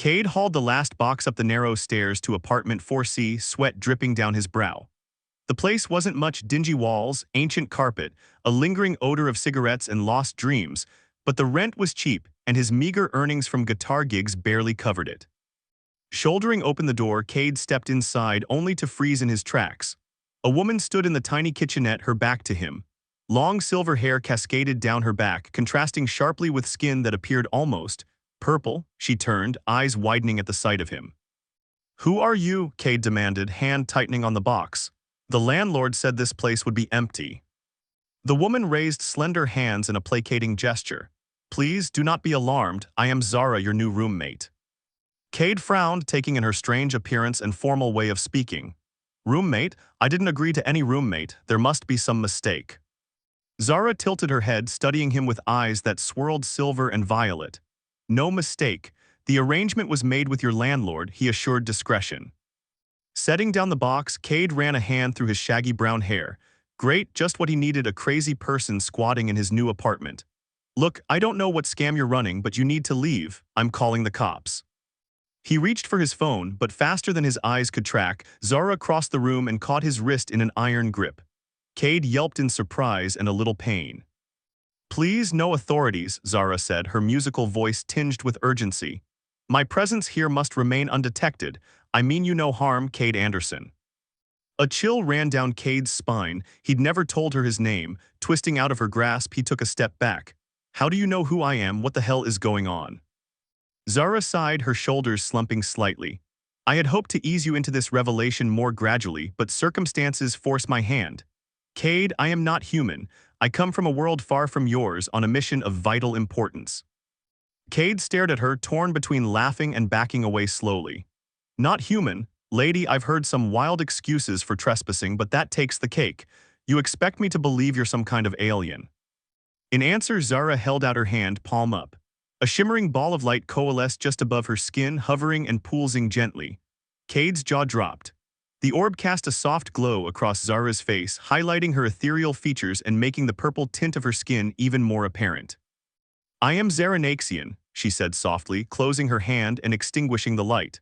Cade hauled the last box up the narrow stairs to apartment 4C, sweat dripping down his brow. The place wasn't much: dingy walls, ancient carpet, a lingering odor of cigarettes and lost dreams, but the rent was cheap, and his meager earnings from guitar gigs barely covered it. Shouldering open the door, Cade stepped inside only to freeze in his tracks. A woman stood in the tiny kitchenette, her back to him. Long silver hair cascaded down her back, contrasting sharply with skin that appeared almost purple. She turned, eyes widening at the sight of him. "Who are you?" Cade demanded, hand tightening on the box. "The landlord said this place would be empty." The woman raised slender hands in a placating gesture. "Please do not be alarmed. I am Zara, your new roommate." Cade frowned, taking in her strange appearance and formal way of speaking. "Roommate? I didn't agree to any roommate. There must be some mistake." Zara tilted her head, studying him with eyes that swirled silver and violet. "No mistake. The arrangement was made with your landlord," he assured discretion. Setting down the box, Cade ran a hand through his shaggy brown hair. Great, just what he needed: a crazy person squatting in his new apartment. "Look, I don't know what scam you're running, but you need to leave. I'm calling the cops." He reached for his phone, but faster than his eyes could track, Zara crossed the room and caught his wrist in an iron grip. Cade yelped in surprise and a little pain. "Please, no authorities," Zara said, her musical voice tinged with urgency. "My presence here must remain undetected. I mean you no harm, Cade Anderson." A chill ran down Cade's spine. He'd never told her his name. Twisting out of her grasp, he took a step back. "How do you know who I am? What the hell is going on?" Zara sighed, her shoulders slumping slightly. "I had hoped to ease you into this revelation more gradually, but circumstances force my hand. Cade, I am not human. I come from a world far from yours, on a mission of vital importance." Cade stared at her, torn between laughing and backing away slowly. "Not human? Lady, I've heard some wild excuses for trespassing, but that takes the cake. You expect me to believe you're some kind of alien." In answer, Zara held out her hand, palm up. A shimmering ball of light coalesced just above her skin, hovering and pulsing gently. Cade's jaw dropped. The orb cast a soft glow across Zara's face, highlighting her ethereal features and making the purple tint of her skin even more apparent. "I am Zaranaxian," she said softly, closing her hand and extinguishing the light.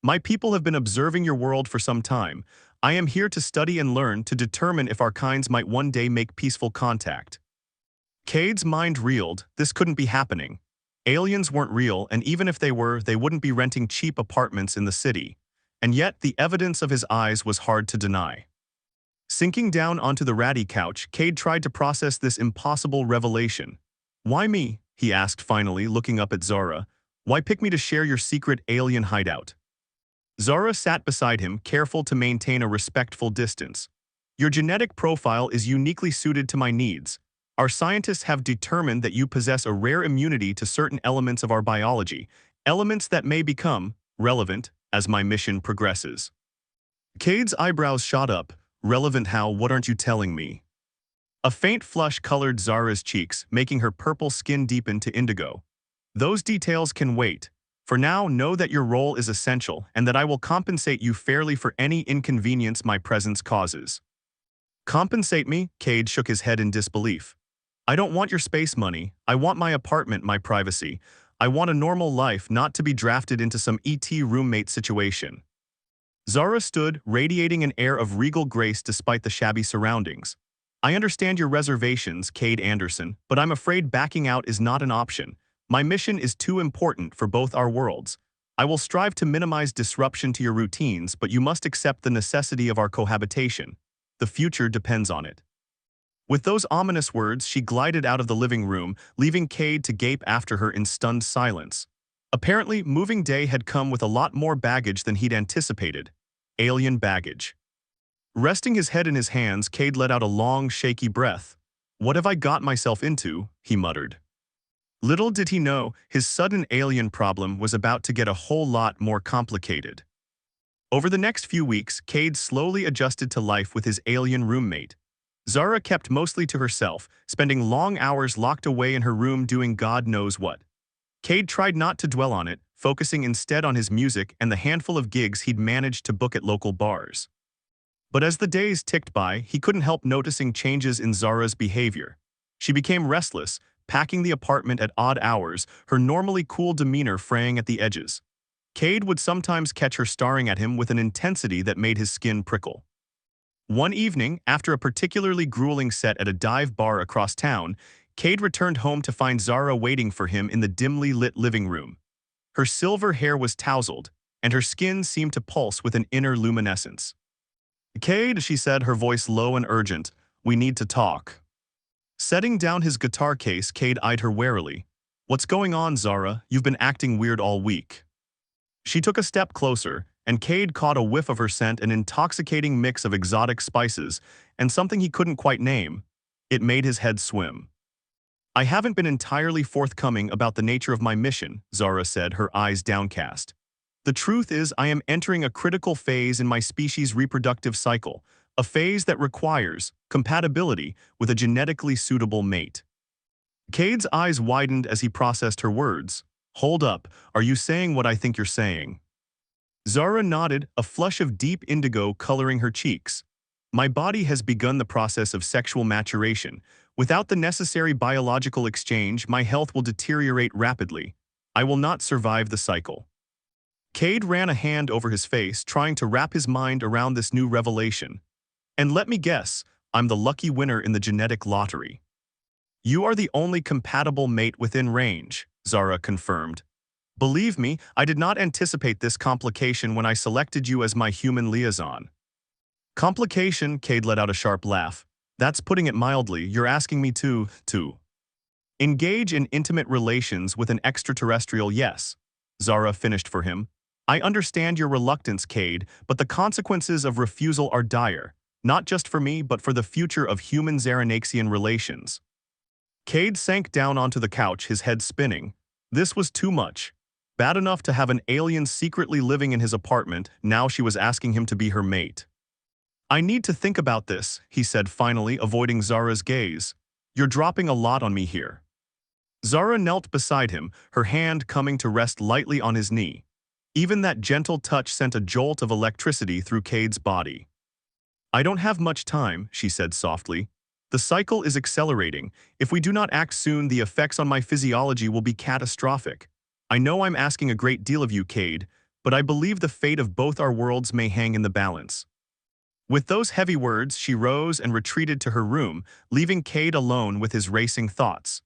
"My people have been observing your world for some time. I am here to study and learn, to determine if our kinds might one day make peaceful contact." Cade's mind reeled. This couldn't be happening. Aliens weren't real, and even if they were, they wouldn't be renting cheap apartments in the city. And yet, the evidence of his eyes was hard to deny. Sinking down onto the ratty couch, Cade tried to process this impossible revelation. "Why me?" he asked finally, looking up at Zara. "Why pick me to share your secret alien hideout?" Zara sat beside him, careful to maintain a respectful distance. "Your genetic profile is uniquely suited to my needs. Our scientists have determined that you possess a rare immunity to certain elements of our biology, elements that may become relevant as my mission progresses." Cade's eyebrows shot up. "Relevant how? What aren't you telling me?" A faint flush colored Zara's cheeks, making her purple skin deepen to indigo. "Those details can wait. For now, know that your role is essential and that I will compensate you fairly for any inconvenience my presence causes." "Compensate me?" Cade shook his head in disbelief. "I don't want your space money. I want my apartment, my privacy. I want a normal life, not to be drafted into some ET roommate situation." Zara stood, radiating an air of regal grace despite the shabby surroundings. "I understand your reservations, Cade Anderson, but I'm afraid backing out is not an option. My mission is too important for both our worlds. I will strive to minimize disruption to your routines, but you must accept the necessity of our cohabitation. The future depends on it." With those ominous words, she glided out of the living room, leaving Cade to gape after her in stunned silence. Apparently, moving day had come with a lot more baggage than he'd anticipated. Alien baggage. Resting his head in his hands, Cade let out a long, shaky breath. "What have I got myself into?" he muttered. Little did he know, his sudden alien problem was about to get a whole lot more complicated. Over the next few weeks, Cade slowly adjusted to life with his alien roommate. Zara kept mostly to herself, spending long hours locked away in her room doing God knows what. Cade tried not to dwell on it, focusing instead on his music and the handful of gigs he'd managed to book at local bars. But as the days ticked by, he couldn't help noticing changes in Zara's behavior. She became restless, packing the apartment at odd hours, her normally cool demeanor fraying at the edges. Cade would sometimes catch her staring at him with an intensity that made his skin prickle. One evening, after a particularly grueling set at a dive bar across town, Cade returned home to find Zara waiting for him in the dimly lit living room. Her silver hair was tousled, and her skin seemed to pulse with an inner luminescence. "Cade," she said, her voice low and urgent, "we need to talk." Setting down his guitar case, Cade eyed her warily. "What's going on, Zara? You've been acting weird all week." She took a step closer, and Cade caught a whiff of her scent, an intoxicating mix of exotic spices and something he couldn't quite name. It made his head swim. "I haven't been entirely forthcoming about the nature of my mission," Zara said, her eyes downcast. "The truth is, I am entering a critical phase in my species' reproductive cycle, a phase that requires compatibility with a genetically suitable mate." Cade's eyes widened as he processed her words. "Hold up, are you saying what I think you're saying?" Zara nodded, a flush of deep indigo coloring her cheeks. "My body has begun the process of sexual maturation. Without the necessary biological exchange, my health will deteriorate rapidly. I will not survive the cycle." Cade ran a hand over his face, trying to wrap his mind around this new revelation. "And let me guess, I'm the lucky winner in the genetic lottery." "You are the only compatible mate within range," Zara confirmed. "Believe me, I did not anticipate this complication when I selected you as my human liaison." "Complication?" Cade let out a sharp laugh. "That's putting it mildly. You're asking me to engage in intimate relations with an extraterrestrial, yes." Zara finished for him. "I understand your reluctance, Cade, but the consequences of refusal are dire, not just for me but for the future of human-Xeranaxian relations." Cade sank down onto the couch, his head spinning. This was too much. Bad enough to have an alien secretly living in his apartment, now she was asking him to be her mate. "I need to think about this," he said finally, avoiding Zara's gaze. "You're dropping a lot on me here." Zara knelt beside him, her hand coming to rest lightly on his knee. Even that gentle touch sent a jolt of electricity through Cade's body. "I don't have much time," she said softly. "The cycle is accelerating. If we do not act soon, the effects on my physiology will be catastrophic. I know I'm asking a great deal of you, Cade, but I believe the fate of both our worlds may hang in the balance." With those heavy words, she rose and retreated to her room, leaving Cade alone with his racing thoughts.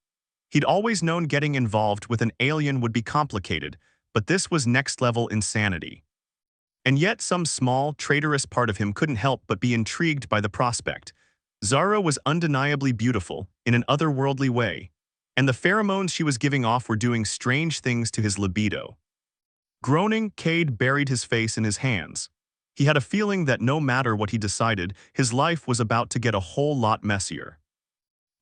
He'd always known getting involved with an alien would be complicated, but this was next-level insanity. And yet some small, traitorous part of him couldn't help but be intrigued by the prospect. Zara was undeniably beautiful, in an otherworldly way, and the pheromones she was giving off were doing strange things to his libido. Groaning, Cade buried his face in his hands. He had a feeling that no matter what he decided, his life was about to get a whole lot messier.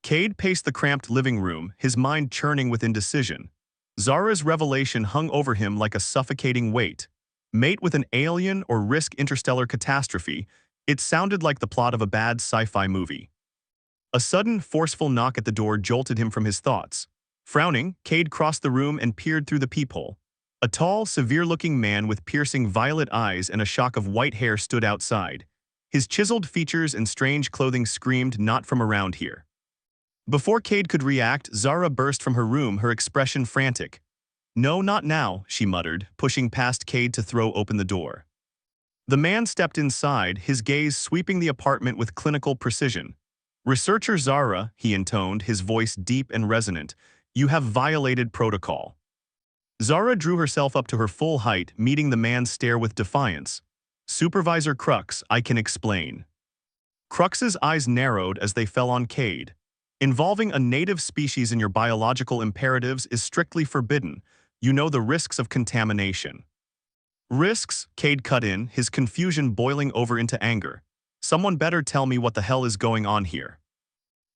Cade paced the cramped living room, his mind churning with indecision. Zara's revelation hung over him like a suffocating weight. Mate with an alien or risk interstellar catastrophe, it sounded like the plot of a bad sci-fi movie. A sudden, forceful knock at the door jolted him from his thoughts. Frowning, Cade crossed the room and peered through the peephole. A tall, severe-looking man with piercing violet eyes and a shock of white hair stood outside. His chiseled features and strange clothing screamed, "Not from around here." Before Cade could react, Zara burst from her room, her expression frantic. "No, not now," she muttered, pushing past Cade to throw open the door. The man stepped inside, his gaze sweeping the apartment with clinical precision. "Researcher Zara," he intoned, his voice deep and resonant, "you have violated protocol." Zara drew herself up to her full height, meeting the man's stare with defiance. "Supervisor Crux, I can explain." Crux's eyes narrowed as they fell on Cade. "Involving a native species in your biological imperatives is strictly forbidden. You know the risks of contamination." "Risks?" Cade cut in, his confusion boiling over into anger. "Someone better tell me what the hell is going on here."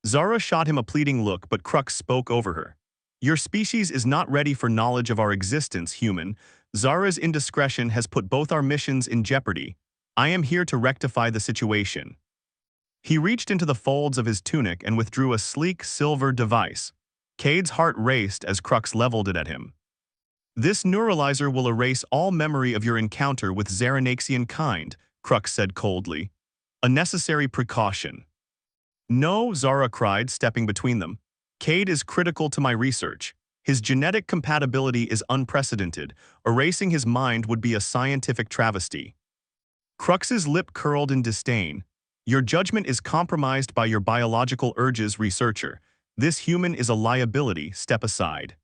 Zara shot him a pleading look, but Crux spoke over her. "Your species is not ready for knowledge of our existence, human. Zara's indiscretion has put both our missions in jeopardy. I am here to rectify the situation." He reached into the folds of his tunic and withdrew a sleek, silver device. Cade's heart raced as Crux leveled it at him. "This neuralizer will erase all memory of your encounter with Xeranaxian kind," Crux said coldly. "A necessary precaution." "No," Zara cried, stepping between them. "Cade is critical to my research. His genetic compatibility is unprecedented. Erasing his mind would be a scientific travesty. Crux's lip curled in disdain. Your judgment is compromised by your biological urges, researcher. This human is a liability, step aside.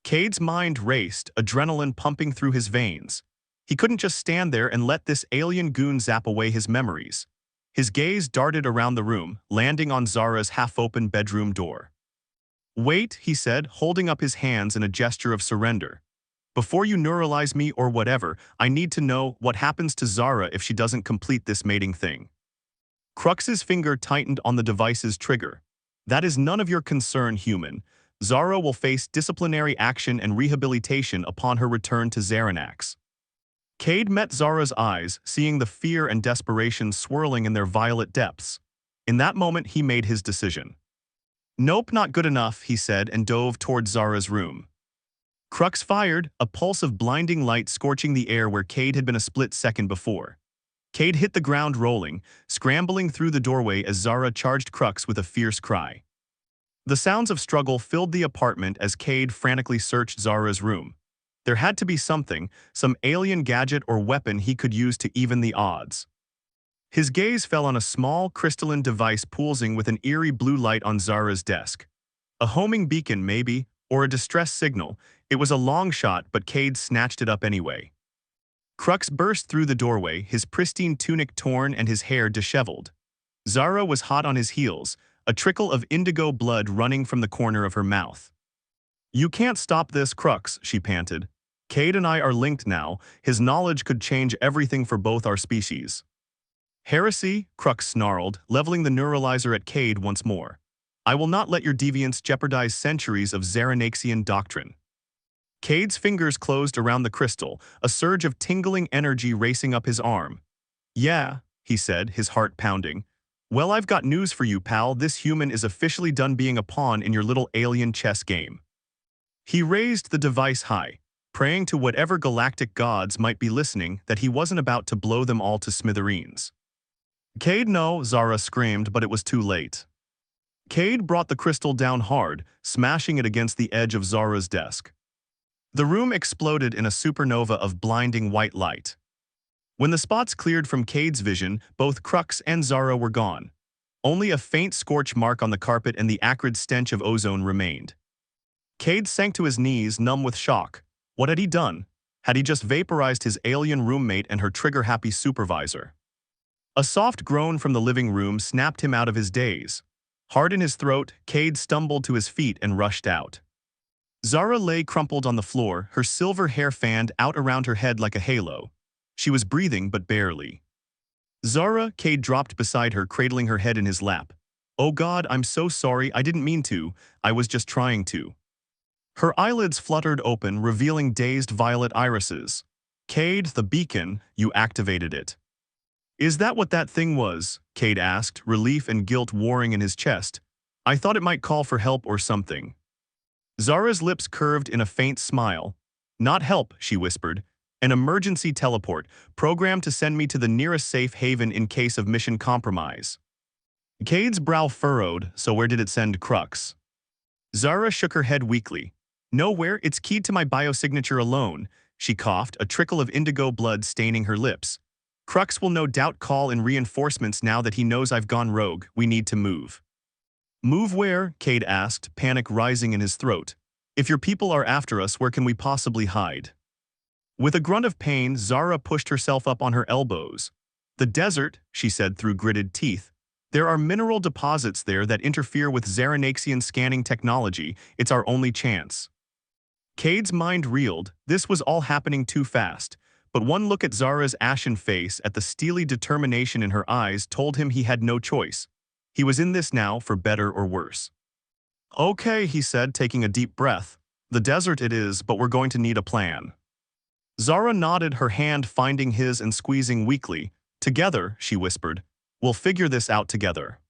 Cade's mind raced, adrenaline pumping through his veins. He couldn't just stand there and let this alien goon zap away his memories. His gaze darted around the room, landing on Zara's half-open bedroom door. Wait, he said, holding up his hands in a gesture of surrender. Before you neuralize me or whatever, I need to know what happens to Zara if she doesn't complete this mating thing. Crux's finger tightened on the device's trigger. That is none of your concern, human. Zara will face disciplinary action and rehabilitation upon her return to Zaranax. Cade met Zara's eyes, seeing the fear and desperation swirling in their violet depths. In that moment, he made his decision. Nope, not good enough, he said and dove toward Zara's room. Crux fired, a pulse of blinding light scorching the air where Cade had been a split second before. Cade hit the ground rolling, scrambling through the doorway as Zara charged Crux with a fierce cry. The sounds of struggle filled the apartment as Cade frantically searched Zara's room. There had to be something, some alien gadget or weapon he could use to even the odds. His gaze fell on a small, crystalline device pulsing with an eerie blue light on Zara's desk. A homing beacon, maybe, or a distress signal. It was a long shot, but Cade snatched it up anyway. Crux burst through the doorway, his pristine tunic torn and his hair disheveled. Zara was hot on his heels, a trickle of indigo blood running from the corner of her mouth. You can't stop this, Crux, she panted. Cade and I are linked now. His knowledge could change everything for both our species. Heresy, Crux snarled, leveling the neuralizer at Cade once more. I will not let your deviance jeopardize centuries of Zaranaxian doctrine. Cade's fingers closed around the crystal, a surge of tingling energy racing up his arm. Yeah, he said, his heart pounding. Well, I've got news for you, pal. This human is officially done being a pawn in your little alien chess game. He raised the device high, praying to whatever galactic gods might be listening that he wasn't about to blow them all to smithereens. Cade, no, Zara screamed, but it was too late. Cade brought the crystal down hard, smashing it against the edge of Zara's desk. The room exploded in a supernova of blinding white light. When the spots cleared from Cade's vision, both Crux and Zara were gone. Only a faint scorch mark on the carpet and the acrid stench of ozone remained. Cade sank to his knees, numb with shock. What had he done? Had he just vaporized his alien roommate and her trigger-happy supervisor? A soft groan from the living room snapped him out of his daze. Hard in his throat, Cade stumbled to his feet and rushed out. Zara lay crumpled on the floor, her silver hair fanned out around her head like a halo. She was breathing, but barely. Zara, Cade dropped beside her, cradling her head in his lap. Oh God, I'm so sorry, I didn't mean to, I was just trying to. Her eyelids fluttered open, revealing dazed violet irises. Cade, the beacon, you activated it. Is that what that thing was? Cade asked, relief and guilt warring in his chest. I thought it might call for help or something. Zara's lips curved in a faint smile. Not help, she whispered. An emergency teleport, programmed to send me to the nearest safe haven in case of mission compromise. Cade's brow furrowed, so where did it send Crux? Zara shook her head weakly. Nowhere, it's keyed to my biosignature alone. She coughed, a trickle of indigo blood staining her lips. Crux will no doubt call in reinforcements now that he knows I've gone rogue. We need to move. Move where? Cade asked, panic rising in his throat. If your people are after us, where can we possibly hide? With a grunt of pain, Zara pushed herself up on her elbows. The desert, she said through gritted teeth. There are mineral deposits there that interfere with Zaranaxian scanning technology. It's our only chance. Cade's mind reeled. This was all happening too fast. But one look at Zara's ashen face, at the steely determination in her eyes, told him he had no choice. He was in this now, for better or worse. Okay, he said, taking a deep breath. The desert it is, but we're going to need a plan. Zara nodded, her hand finding his and squeezing weakly. Together, she whispered. We'll figure this out together.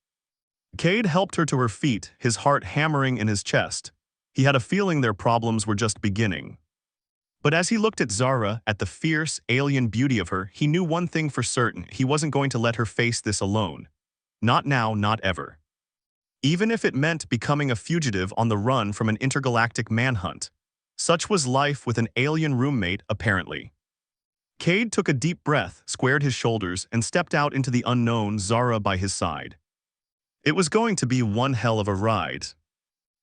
Cade helped her to her feet, his heart hammering in his chest. He had a feeling their problems were just beginning. But as he looked at Zara, at the fierce, alien beauty of her, he knew one thing for certain: he wasn't going to let her face this alone. Not now, not ever. even if it meant becoming a fugitive on the run from an intergalactic manhunt. Such was life with an alien roommate, apparently. Cade took a deep breath, squared his shoulders, and stepped out into the unknown, Zara by his side. It was going to be one hell of a ride.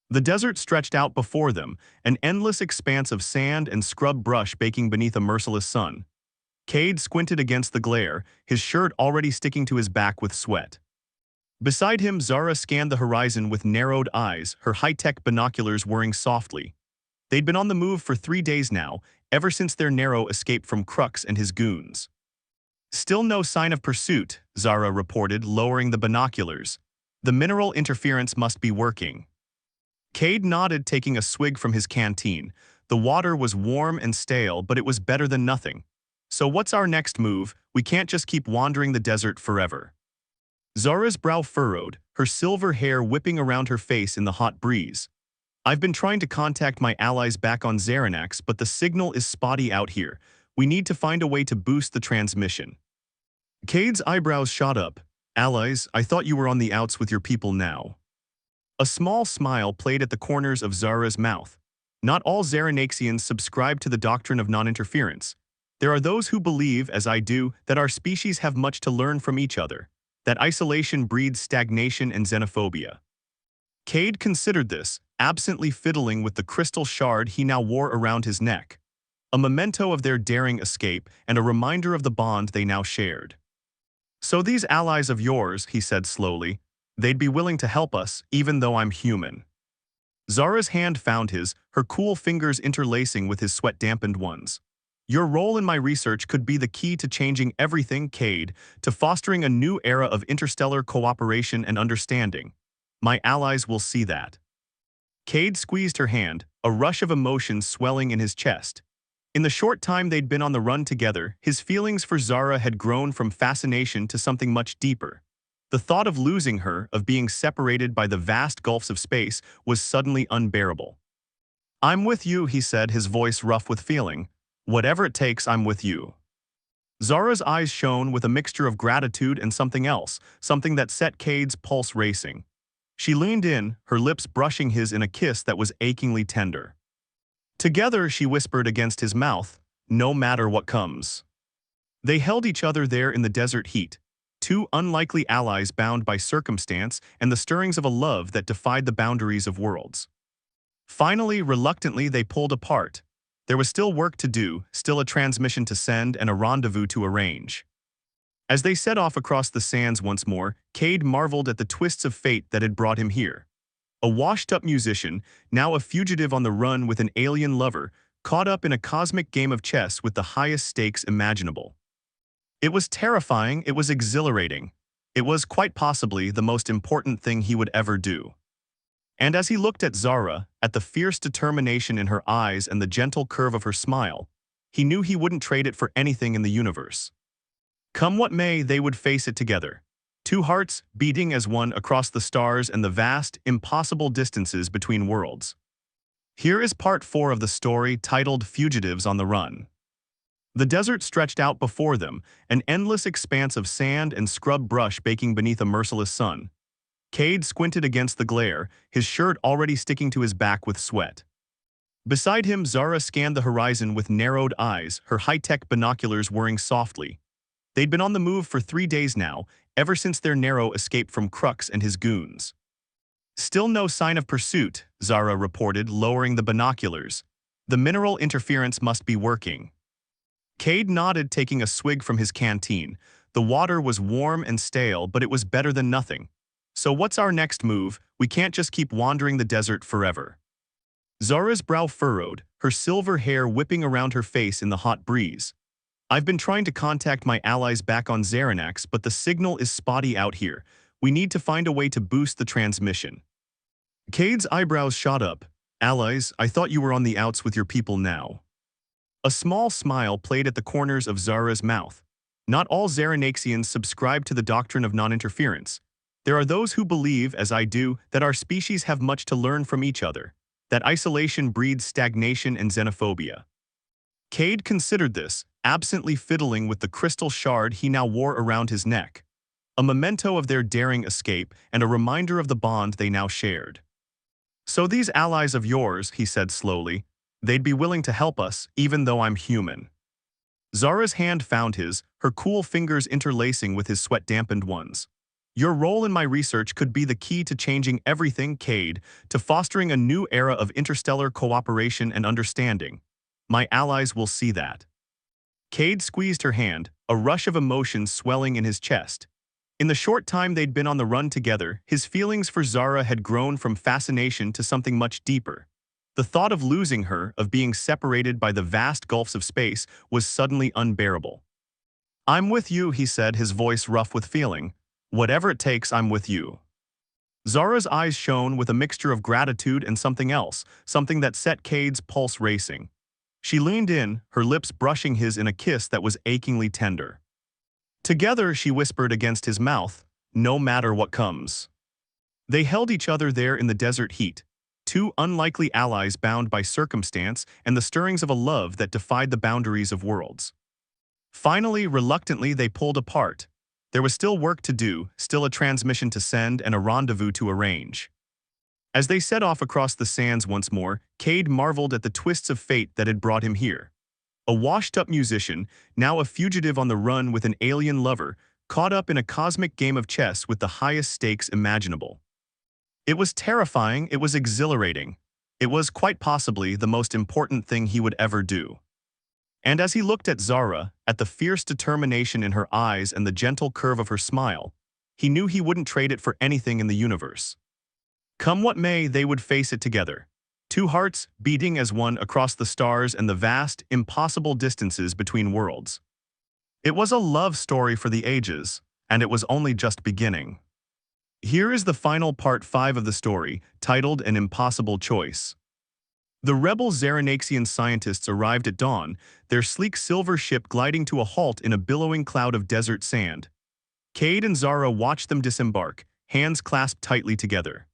The desert stretched out before them, an endless expanse of sand and scrub brush baking beneath a merciless sun. Cade squinted against the glare, his shirt already sticking to his back with sweat. Beside him, Zara scanned the horizon with narrowed eyes, her high-tech binoculars whirring softly. They'd been on the move for 3 days now, ever since their Nero escaped from Crux and his goons. Still no sign of pursuit, Zara reported, lowering the binoculars. The mineral interference must be working. Cade nodded, taking a swig from his canteen. The water was warm and stale, but it was better than nothing. So what's our next move? We can't just keep wandering the desert forever. Zara's brow furrowed, her silver hair whipping around her face in the hot breeze. I've been trying to contact my allies back on Xeranax, but the signal is spotty out here. We need to find a way to boost the transmission. Cade's eyebrows shot up. Allies, I thought you were on the outs with your people now. A small smile played at the corners of Zara's mouth. Not all Xeranaxians subscribe to the doctrine of non-interference. There are those who believe, as I do, that our species have much to learn from each other, that isolation breeds stagnation and xenophobia. Cade considered this, absently fiddling with the crystal shard he now wore around his neck, a memento of their daring escape and a reminder of the bond they now shared. So these allies of yours, he said slowly, they'd be willing to help us, even though I'm human. Zara's hand found his, her cool fingers interlacing with his sweat-dampened ones. Your role in my research could be the key to changing everything, Cade, to fostering a new era of interstellar cooperation and understanding. My allies will see that. Cade squeezed her hand, a rush of emotion swelling in his chest. In the short time they'd been on the run together, his feelings for Zara had grown from fascination to something much deeper. The thought of losing her, of being separated by the vast gulfs of space, was suddenly unbearable. I'm with you, he said, his voice rough with feeling. Whatever it takes, I'm with you. Zara's eyes shone with a mixture of gratitude and something else, something that set Cade's pulse racing. She leaned in, her lips brushing his in a kiss that was achingly tender. Together, she whispered against his mouth, no matter what comes. They held each other there in the desert heat, two unlikely allies bound by circumstance and the stirrings of a love that defied the boundaries of worlds. Finally, reluctantly, they pulled apart. There was still work to do, still a transmission to send and a rendezvous to arrange. As they set off across the sands once more, Cade marveled at the twists of fate that had brought him here. A washed-up musician, now a fugitive on the run with an alien lover, caught up in a cosmic game of chess with the highest stakes imaginable. It was terrifying, it was exhilarating. It was quite possibly the most important thing he would ever do. And as he looked at Zara, at the fierce determination in her eyes and the gentle curve of her smile, he knew he wouldn't trade it for anything in the universe. Come what may, they would face it together. Two hearts beating as one across the stars and the vast, impossible distances between worlds. Here is part 4 of the story titled Fugitives on the Run. The desert stretched out before them, an endless expanse of sand and scrub brush baking beneath a merciless sun. Cade squinted against the glare, his shirt already sticking to his back with sweat. Beside him, Zara scanned the horizon with narrowed eyes, her high-tech binoculars whirring softly. They'd been on the move for 3 days now, ever since their Nero escaped from Crux and his goons. Still no sign of pursuit, Zara reported, lowering the binoculars. The mineral interference must be working. Cade nodded, taking a swig from his canteen. The water was warm and stale, but it was better than nothing. So what's our next move? We can't just keep wandering the desert forever. Zara's brow furrowed, her silver hair whipping around her face in the hot breeze. I've been trying to contact my allies back on Xeranax, but the signal is spotty out here. We need to find a way to boost the transmission. Cade's eyebrows shot up. Allies, I thought you were on the outs with your people now. A small smile played at the corners of Zara's mouth. Not all Xeranaxians subscribe to the doctrine of non-interference. There are those who believe, as I do, that our species have much to learn from each other, that isolation breeds stagnation and xenophobia. Cade considered this, absently fiddling with the crystal shard he now wore around his neck, a memento of their daring escape and a reminder of the bond they now shared. "So these allies of yours," he said slowly, "they'd be willing to help us, even though I'm human." Zara's hand found his, her cool fingers interlacing with his sweat-dampened ones. "Your role in my research could be the key to changing everything, Cade, to fostering a new era of interstellar cooperation and understanding. My allies will see that." Cade squeezed her hand, a rush of emotion swelling in his chest. In the short time they'd been on the run together, his feelings for Zara had grown from fascination to something much deeper. The thought of losing her, of being separated by the vast gulfs of space, was suddenly unbearable. "I'm with you," he said, his voice rough with feeling. "Whatever it takes, I'm with you." Zara's eyes shone with a mixture of gratitude and something else, something that set Cade's pulse racing. She leaned in, her lips brushing his in a kiss that was achingly tender. "Together," she whispered against his mouth, "no matter what comes." They held each other there in the desert heat, two unlikely allies bound by circumstance and the stirrings of a love that defied the boundaries of worlds. Finally, reluctantly, they pulled apart. There was still work to do, still a transmission to send and a rendezvous to arrange. As they set off across the sands once more, Cade marveled at the twists of fate that had brought him here. A washed-up musician, now a fugitive on the run with an alien lover, caught up in a cosmic game of chess with the highest stakes imaginable. It was terrifying, it was exhilarating. It was, quite possibly, the most important thing he would ever do. And as he looked at Zara, at the fierce determination in her eyes and the gentle curve of her smile, he knew he wouldn't trade it for anything in the universe. Come what may, they would face it together. Two hearts beating as one across the stars and the vast, impossible distances between worlds. It was a love story for the ages, and it was only just beginning. Here is the final part 5 of the story, titled An Impossible Choice. The rebel Xeranaxian scientists arrived at dawn, their sleek silver ship gliding to a halt in a billowing cloud of desert sand. Cade and Zara watched them disembark, hands clasped tightly together.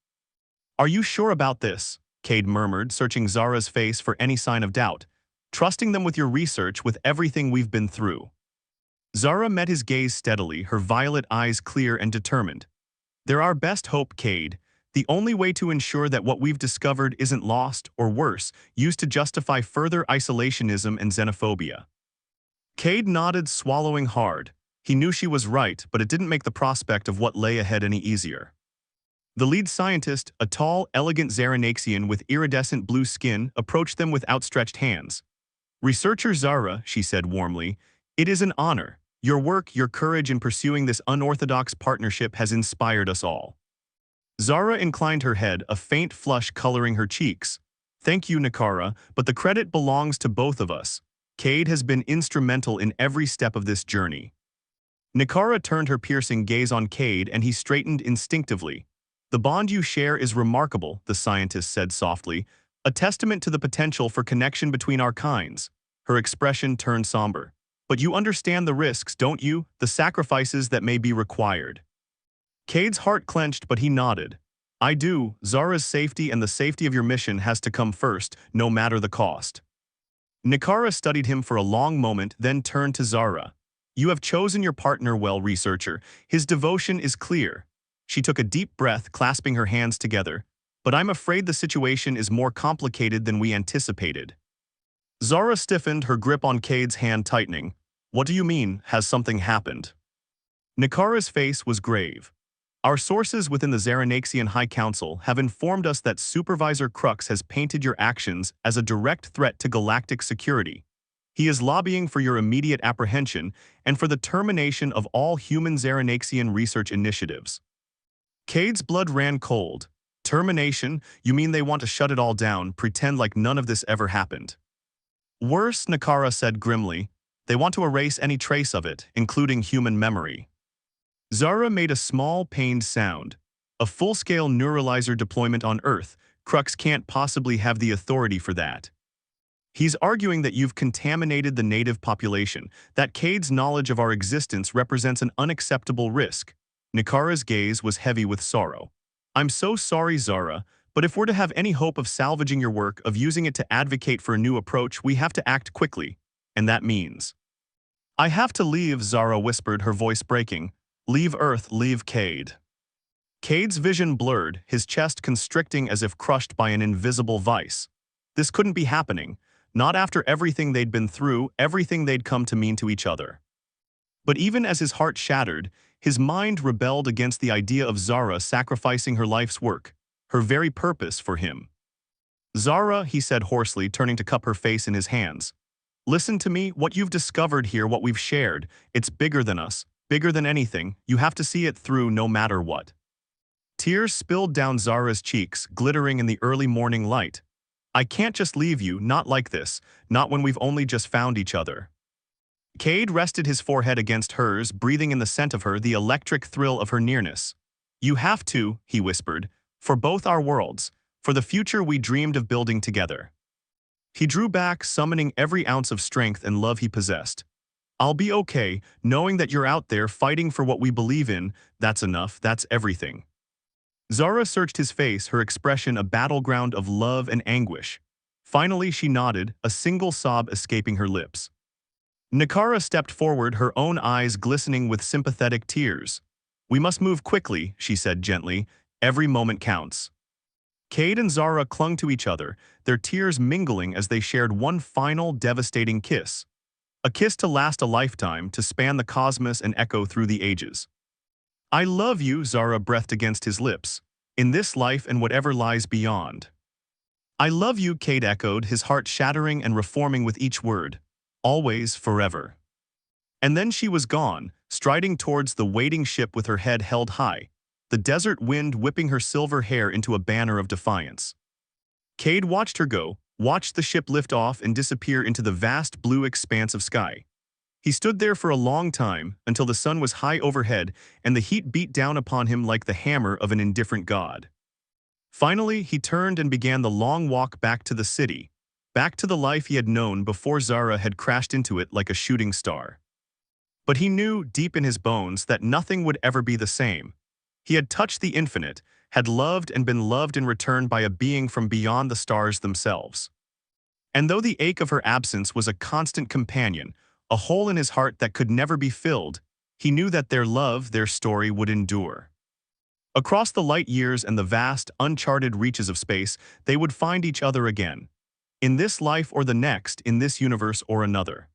"Are you sure about this?" Cade murmured, searching Zara's face for any sign of doubt. "Trusting them with your research, with everything we've been through." Zara met his gaze steadily, her violet eyes clear and determined. "They're our best hope, Cade. The only way to ensure that what we've discovered isn't lost, or worse, used to justify further isolationism and xenophobia." Cade nodded, swallowing hard. He knew she was right, but it didn't make the prospect of what lay ahead any easier. The lead scientist, a tall, elegant Xeranaxian with iridescent blue skin, approached them with outstretched hands. "Researcher Zara," she said warmly, "it is an honor. Your work, your courage in pursuing this unorthodox partnership has inspired us all." Zara inclined her head, a faint flush coloring her cheeks. "Thank you, Nakara, but the credit belongs to both of us. Cade has been instrumental in every step of this journey." Nakara turned her piercing gaze on Cade and he straightened instinctively. "The bond you share is remarkable," the scientist said softly, "a testament to the potential for connection between our kinds." Her expression turned somber. "But you understand the risks, don't you? The sacrifices that may be required." Cade's heart clenched, but he nodded. "I do. Zara's safety and the safety of your mission has to come first, no matter the cost." Nakara studied him for a long moment, then turned to Zara. "You have chosen your partner well, researcher. His devotion is clear." She took a deep breath, clasping her hands together. "But I'm afraid the situation is more complicated than we anticipated." Zara stiffened, her grip on Cade's hand tightening. "What do you mean, has something happened?" Nakara's face was grave. "Our sources within the Xeranaxian High Council have informed us that Supervisor Crux has painted your actions as a direct threat to galactic security. He is lobbying for your immediate apprehension and for the termination of all human Xeranaxian research initiatives." Cade's blood ran cold. "Termination? You mean they want to shut it all down, pretend like none of this ever happened?" "Worse," Nakara said grimly. "They want to erase any trace of it, including human memory." Zara made a small, pained sound. "A full-scale neuralizer deployment on Earth. Crux can't possibly have the authority for that. He's arguing that you've contaminated the native population, that Cade's knowledge of our existence represents an unacceptable risk." Nakara's gaze was heavy with sorrow. "I'm so sorry, Zara, but if we're to have any hope of salvaging your work, of using it to advocate for a new approach, we have to act quickly. And that means—" "I have to leave," Zara whispered, her voice breaking. Leave Earth, leave Cade. Cade's vision blurred, his chest constricting as if crushed by an invisible vice. This couldn't be happening, not after everything they'd been through, everything they'd come to mean to each other. But even as his heart shattered, his mind rebelled against the idea of Zara sacrificing her life's work, her very purpose for him. Zara, he said hoarsely, turning to cup her face in his hands. Listen to me, what you've discovered here, what we've shared, it's bigger than us, bigger than anything, you have to see it through no matter what. Tears spilled down Zara's cheeks, glittering in the early morning light. I can't just leave you, not like this, not when we've only just found each other. Cade rested his forehead against hers, breathing in the scent of her, the electric thrill of her nearness. You have to, he whispered, for both our worlds, for the future we dreamed of building together. He drew back, summoning every ounce of strength and love he possessed. I'll be okay, knowing that you're out there fighting for what we believe in, that's enough, that's everything. Zara searched his face, her expression a battleground of love and anguish. Finally she nodded, a single sob escaping her lips. Nakara stepped forward, her own eyes glistening with sympathetic tears. We must move quickly, she said gently, every moment counts. Cade and Zara clung to each other, their tears mingling as they shared one final devastating kiss. A kiss to last a lifetime, to span the cosmos and echo through the ages. I love you, Zara breathed against his lips, in this life and whatever lies beyond. I love you, Cade echoed, his heart shattering and reforming with each word. Always, forever. And then she was gone, striding towards the waiting ship with her head held high, the desert wind whipping her silver hair into a banner of defiance. Cade watched her go, watched the ship lift off and disappear into the vast blue expanse of sky. He stood there for a long time, until the sun was high overhead and the heat beat down upon him like the hammer of an indifferent god. Finally, he turned and began the long walk back to the city, back to the life he had known before Zara had crashed into it like a shooting star. But he knew, deep in his bones, that nothing would ever be the same. He had touched the infinite, had loved and been loved in return by a being from beyond the stars themselves. And though the ache of her absence was a constant companion, a hole in his heart that could never be filled, he knew that their love, their story, would endure. Across the light years and the vast, uncharted reaches of space, they would find each other again. In this life or the next, in this universe or another.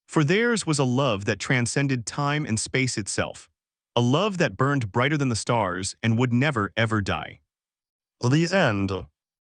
For theirs was a love that transcended time and space itself. A love that burned brighter than the stars and would never ever die. The end.